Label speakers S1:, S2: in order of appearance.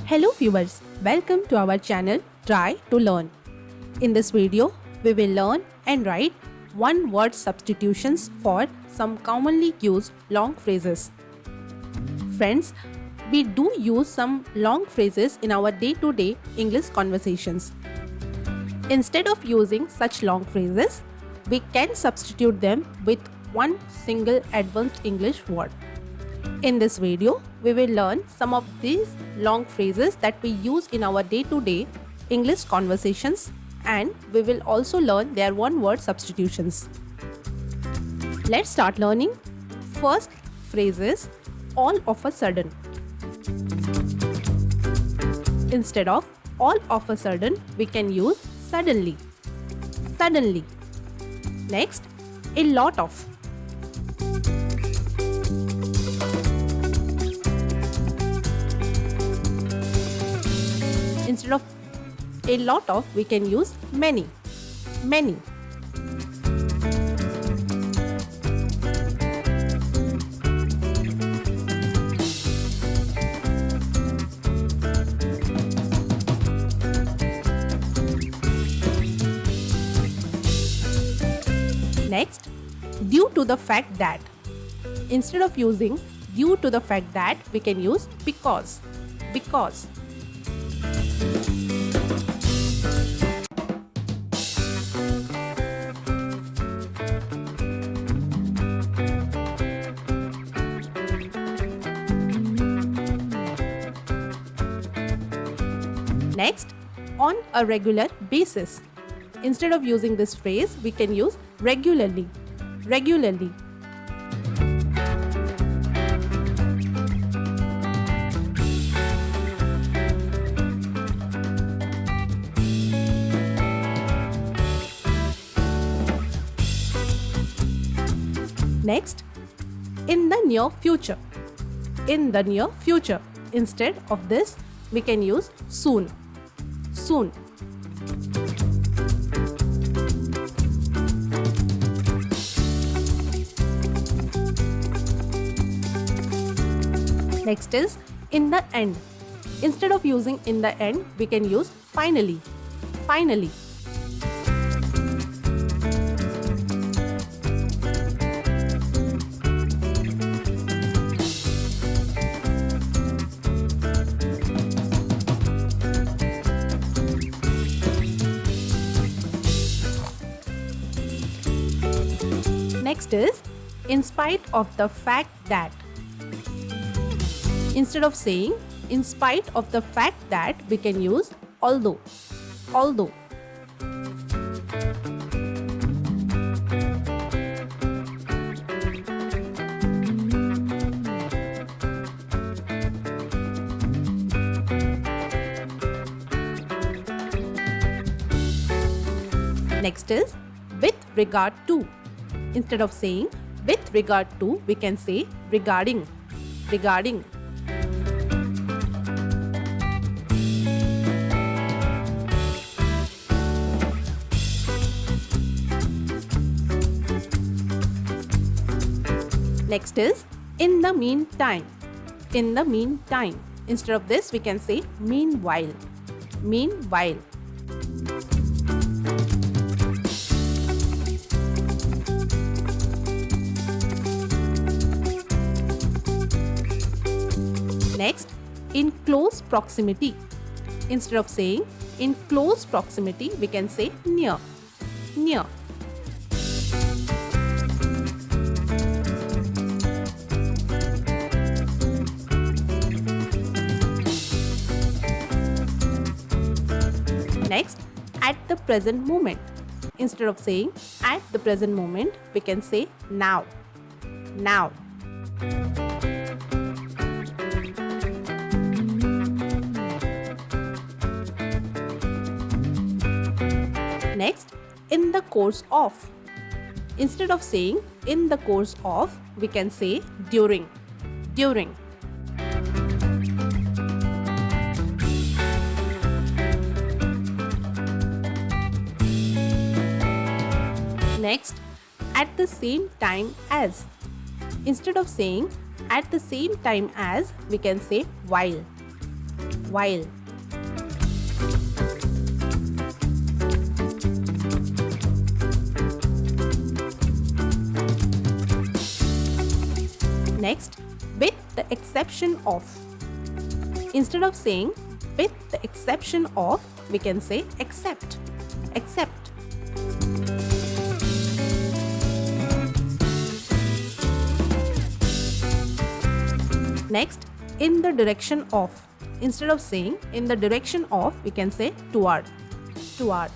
S1: Hello viewers, welcome to our channel Try to Learn. In this video, we will learn and write one word substitutions for some commonly used long phrases. Friends, we do use some long phrases in our day-to-day English conversations. Instead of using such long phrases, we can substitute them with one single advanced English word. In this video, we will learn some of these long phrases that we use in our day-to-day English conversations, and we will also learn their one-word substitutions. Let's start learning. First phrase is all of a sudden. Instead of all of a sudden, we can use suddenly. Suddenly. Next, a lot of. Instead of a lot of, we can use many. Many. Next, due to the fact that. Instead of using due to the fact that, we can use because. Because. Next, on a regular basis. Instead of using this phrase, we can use regularly. Regularly. Next, in the near future. In the near future. Instead of this, we can use soon. Soon. Next is in the end. Instead of using in the end, we can use finally. Finally. Next is in spite of the fact that. Instead of saying in spite of the fact that, we can use although. Although. Next is with regard to. Instead of saying with regard to, we can say regarding. Regarding. Next is in the meantime. In the meantime. Instead of this, we can say meanwhile. Meanwhile. Next, in close proximity. Instead of saying in close proximity, we can say near. Near. Next, at the present moment. Instead of saying at the present moment, we can say now. Now. Next, in the course of. Instead of saying in the course of, we can say during. During. Next, at the same time as. Instead of saying at the same time as, we can say while. while. Next, with the exception of. Instead of saying with the exception of, we can say except. Except. Next, in the direction of. Instead of saying in the direction of, we can say toward. Toward.